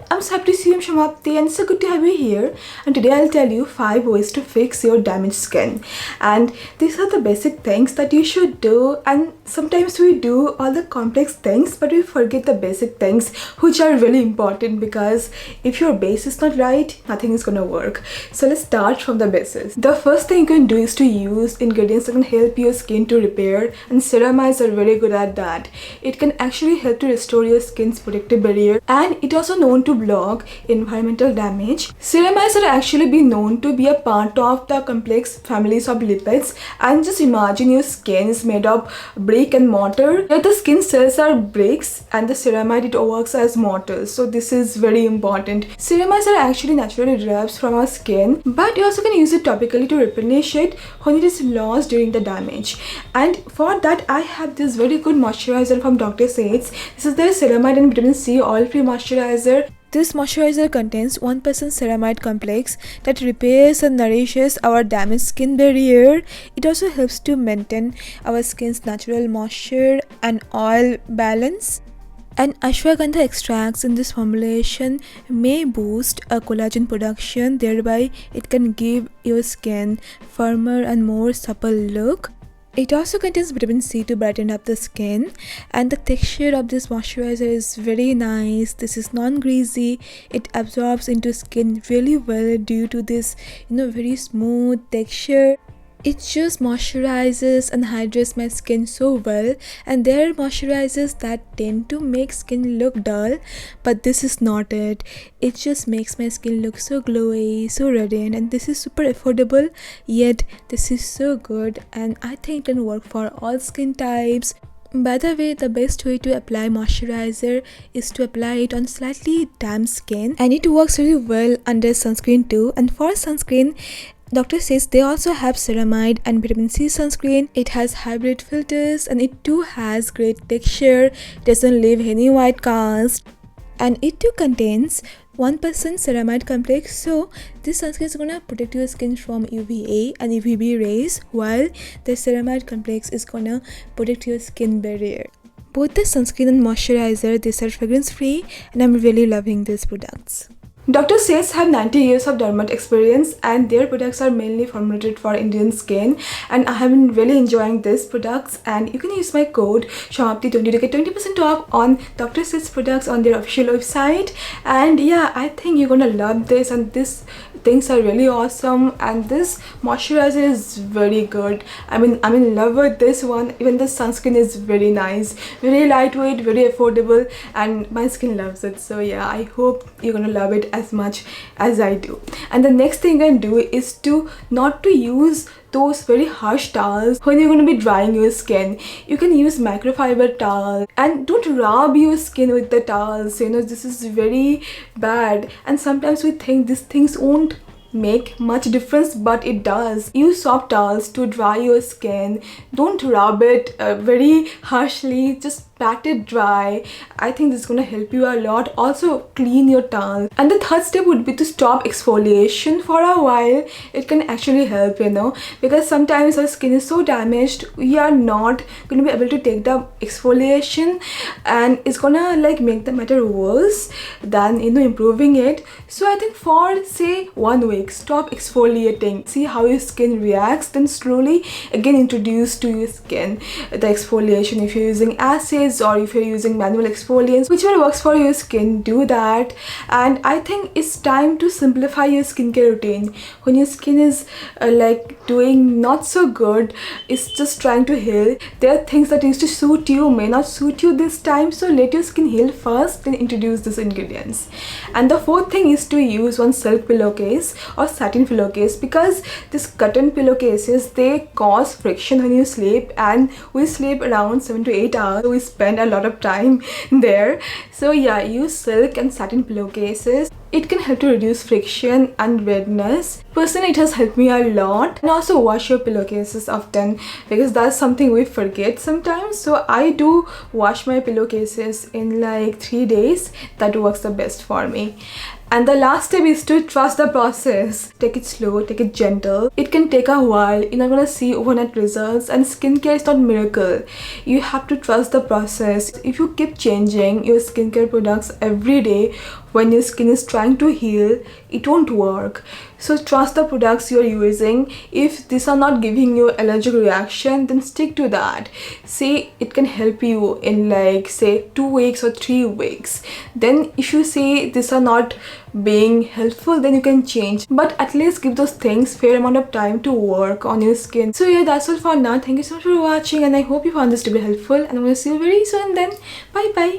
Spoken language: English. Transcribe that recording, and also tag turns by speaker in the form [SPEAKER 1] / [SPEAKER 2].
[SPEAKER 1] I'm Shamapti and it's so good to have you here. And today I'll tell you 5 ways to fix your damaged skin. And these are the basic things that you should do, and sometimes we do all the complex things but we forget the basic things which are really important, because if your base is not right, nothing is gonna work. So let's start from the basis. The first thing you can do is to use ingredients that can help your skin to repair, and ceramides are very good at that. It can actually help to restore your skin's protective barrier, and it also known to block environmental damage. Ceramides are actually been known to be a part of the complex families of lipids, and just imagine your skin is made of brick and mortar. Here the skin cells are bricks and the ceramide, it works as mortar. So this is very important. Ceramides are actually naturally derived from our skin, but you also can use it topically to replenish it when it is lost during the damage. And for that I have this very good moisturizer from Dr. Sheth. This is the ceramide and vitamin C oil-free moisturizer. This moisturizer contains 1% ceramide complex that repairs and nourishes our damaged skin barrier. It also helps to maintain our skin's natural moisture and oil balance. And ashwagandha extracts in this formulation may boost a collagen production, thereby it can give your skin firmer and more supple look. It also contains vitamin C to brighten up the skin, and the texture of this moisturizer is very nice. This is non-greasy. It absorbs into skin really well due to this very smooth texture. It just moisturizes and hydrates my skin so well, and there are moisturizers that tend to make skin look dull, but this is not it. It just makes my skin look so glowy, so radiant, and this is super affordable, yet this is so good, and I think it can work for all skin types. By the way, the best way to apply moisturizer is to apply it on slightly damp skin, and it works really well under sunscreen too. And for sunscreen, Dr. says they also have ceramide and vitamin C sunscreen. It has hybrid filters, and it too has great texture, doesn't leave any white cast, and it too contains 1% ceramide complex. So this sunscreen is gonna protect your skin from UVA and UVB rays, while the ceramide complex is gonna protect your skin barrier. Both the sunscreen and moisturizer, these are fragrance free, and I'm really loving these products. Dr. Sheth have 90 years of dermat experience, and their products are mainly formulated for Indian skin, and I have been really enjoying these products. And you can use my code SHAMAPTI20 to get 20% off on Dr. Sheth's products on their official website. And yeah, I think you're gonna love this, and these things are really awesome, and this moisturizer is very good. I'm in love with this one. Even the sunscreen is very nice, very lightweight, very affordable, and my skin loves it. So yeah, I hope you're gonna love it as much as I do. And the next thing you can do is to not to use those very harsh towels when you're going to be drying your skin. You can use microfiber towel, and don't rub your skin with the towels. This is very bad, and sometimes we think these things won't make much difference, but it does. Use soft towels to dry your skin. Don't rub it very harshly, just pat it dry. I think this is gonna help you a lot. Also clean your towel. And the third step would be to stop exfoliation for a while. It can actually help, because sometimes our skin is so damaged, we are not gonna be able to take the exfoliation, and it's gonna make the matter worse than improving it. So I think for say 1 week, stop exfoliating, see how your skin reacts, then slowly again introduce to your skin the exfoliation. If you're using acids or if you're using manual exfoliants, whichever works for your skin, do that. And I think it's time to simplify your skincare routine. When your skin is doing not so good, it's just trying to heal, there are things that used to suit you may not suit you this time, so let your skin heal first, then introduce these ingredients. And the fourth thing is to use one silk pillowcase or satin pillowcase, because these cotton pillowcases, they cause friction when you sleep, and we sleep around 7 to 8 hours, so we spend a lot of time there. So yeah, use silk and satin pillowcases. It can help to reduce friction and redness. Personally, it has helped me a lot. And also wash your pillowcases often, because that's something we forget sometimes. So I do wash my pillowcases in 3 days. That works the best for me. And the last step is to trust the process. Take it slow, take it gentle. It can take a while. You're not gonna see overnight results, and skincare is not miracle. You have to trust the process. If you keep changing your skincare products every day, when your skin is trying to heal, it won't work. So trust the products you're using. If these are not giving you allergic reaction, then stick to that. Say it can help you in like say 2 weeks or 3 weeks. Then if you say these are not being helpful, then you can change, but at least give those things fair amount of time to work on your skin. So yeah, that's all for now. Thank you so much for watching, and I hope you found this to be helpful, and I'm gonna see you very soon then. Bye bye.